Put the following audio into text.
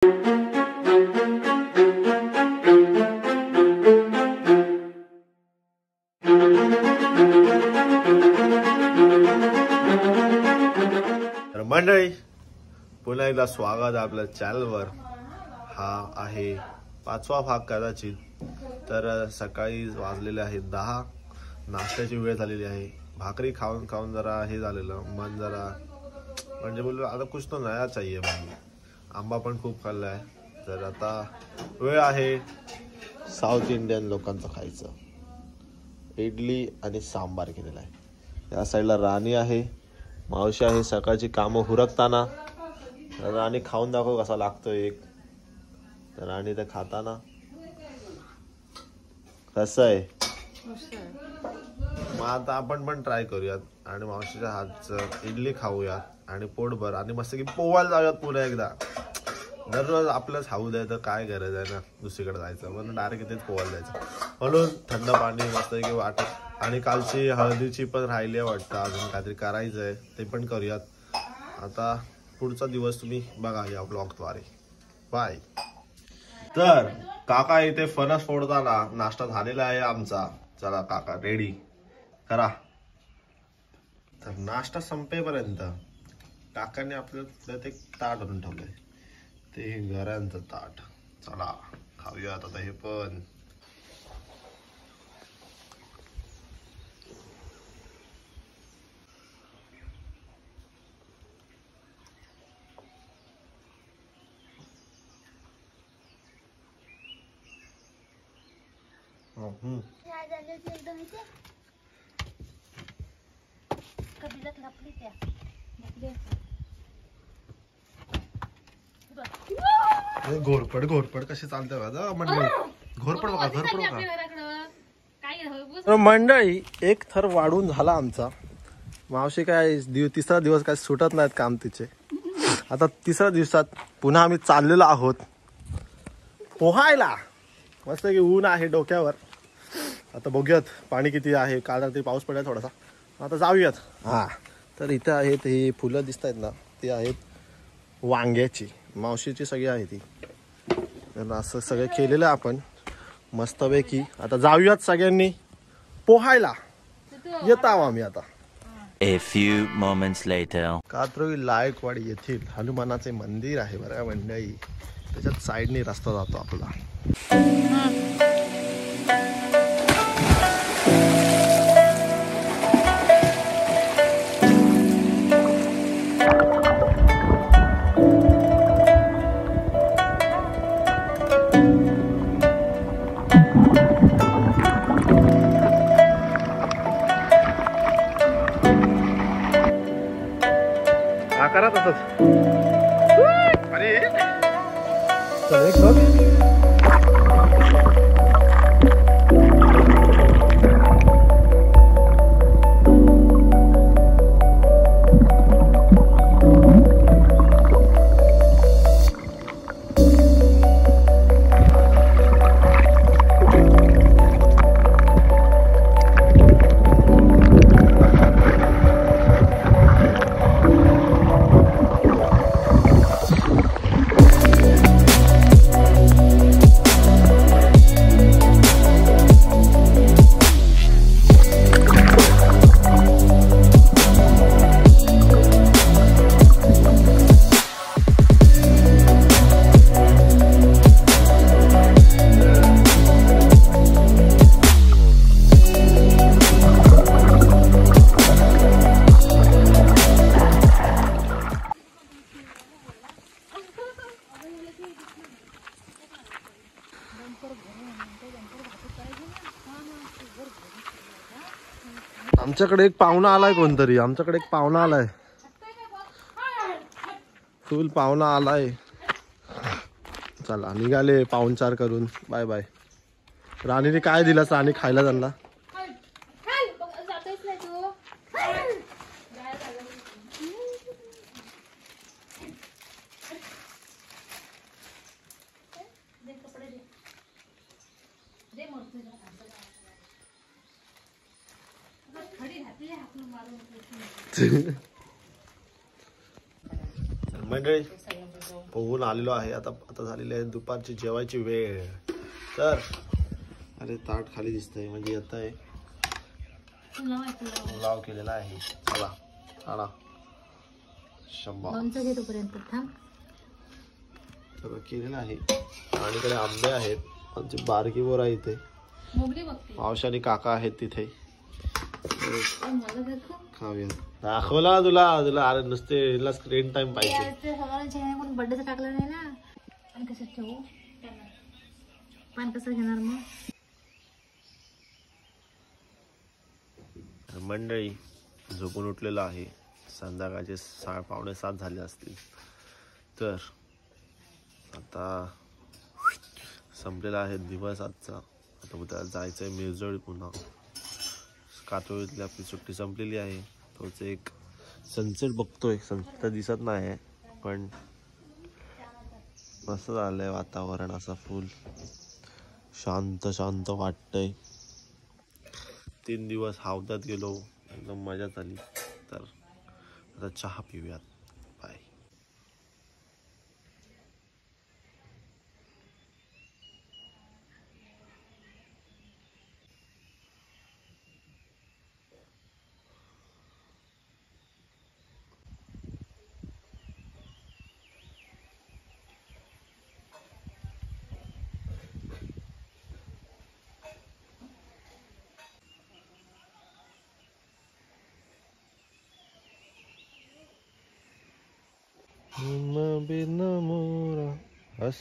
मंडळी, पुन्हा एकदा स्वागत आपल्या चॅनलवर। हा आहे 5वा भाग कदाचित। तर सकाळी वाजलेले आहेत 10, नाश्त्याची वेळ झालेली आहे। भाकरी खाऊन खाऊन जरा हे झालेलं, मन जरा म्हणजे बोललो आता कुछ तो नया चाहिए भाई। आंबा पण खूप खाल्लाय। तर आता वेळ आहे साऊथ इंडियन लोकांचं खायचं। इडली आणि सांबार केलेला आहे। या साईडला राणी आहे, मावशी आहे। सकाळची कामं हुरकताना राणी खाऊन दाखव कसा लागतो एक। तर राणी तर खाताना कसं आहे। मग आता आपण पण ट्राय करूयात आणि मावशीच्या हातचं इडली खाऊयात आणि पोटभर आणि मस्त की पोवायला जाऊयात पुन्हा एकदा। दररोज आपलंच खाऊ द्या तर काय गरज आहे ना दुसरीकडे जायचं, म्हणून डायरेक्ट इथेच पोवायला जायचं। म्हणून थंड पाणी मस्त की वाटत। आणि कालची हळदीची पण राहिली आहे वाटतं, अजून काहीतरी करायचं आहे ते पण करूयात। आता पुढचा दिवस तुम्ही बघा या ब्लॉगद्वारे। बाय। तर काका इथे फणस फोडताना नाश्ता झालेला आहे आमचा। चला काका रेडी करा। तर नाश्ता संपेपर्यंत काकाने आपल्या ते ताट आणून ठेवलंय, ते घरांचं ताट। चला खाऊया आता हे पण। घोरपड घोरपड कशी चालते मंडळी। घोरपड बघा, घोरपड बघा मंडळी। एक थर वाढून झाला आमचा। मावशी काय तिसरा दिवस काय सुटत नाहीत काम तिचे। आता तिसऱ्या दिवसात पुन्हा आम्ही चाललेलो आहोत पोहायला। मस्त की ऊन आहे डोक्यावर। आता बघूयात पाणी किती आहे, काल रात्री पाऊस पडला थोडासा। आता जाऊयात। हा तर इथं आहेत ही फुलं दिसत आहेत ना, ती आहेत वांग्याची, मावशीची सगळी आहे ती। तर असं सगळं केलेलं आपण मस्तपैकी। आता जाऊयात सगळ्यांनी पोहायला। येत आहो आम्ही आता। A few moments later. कात्रोई लायकवाडी येथील हनुमानाचे मंदिर आहे बरं मंडळी। त्याच्यात साईडने रस्ता जातो आपला। करा तसंच। अरे चल एक बघ। आमच्याकडे एक पाहुणा आलाय, कोणतरी आमच्याकडे एक पाहुणा आलाय, फुल पाहुणा आलाय। चला निघाले पाहुणचार करून। Bye bye. राणीने काय दिलं राणी खायला त्यांना? मंडळी पोहून आलेलो आहे. आता आता झालेली आहे दुपारची जेवायची वेळ. तर अरे ताट खाली दिसतंय म्हणजे येत आहे. पुलाव केलेला आहे. चला आणा. लोणचं घे तोपर्यंत थांब. सगळं केलेलं आहे. आणि इकडे आंबे आहेत. आमची बारकी बोर आहे इथे. मावशी आणि काका आहेत तिथे. खाऊया. दाखवला तुला तुला अरे नुसते स्क्रीन टाइम पाहिजे. बर्थडेचं टाकलं नाही ना. आणि कसं ठेवू पान कसं घेणार मग. मंडळी झोपून उठलेलं आहे. संध्याकाळचे 6:45 झाले असतील. तर आता संपलेला आहे दिवस आजचा. आता उद्या जायचंय मिरजोळी पुन्हा. कातोळीतली आपली सुट्टी संपलेली आहे. तोच एक सनसेट बघतोय. सनसेट तर दिसत नाही पण मस्त झालंय वातावरण. असं फुल शांत शांत वाटतंय. 3 दिवस हौदात गेलो एकदम मजा झाली. तर आता चहा पिऊयात. बाय. बिन मोरा बस.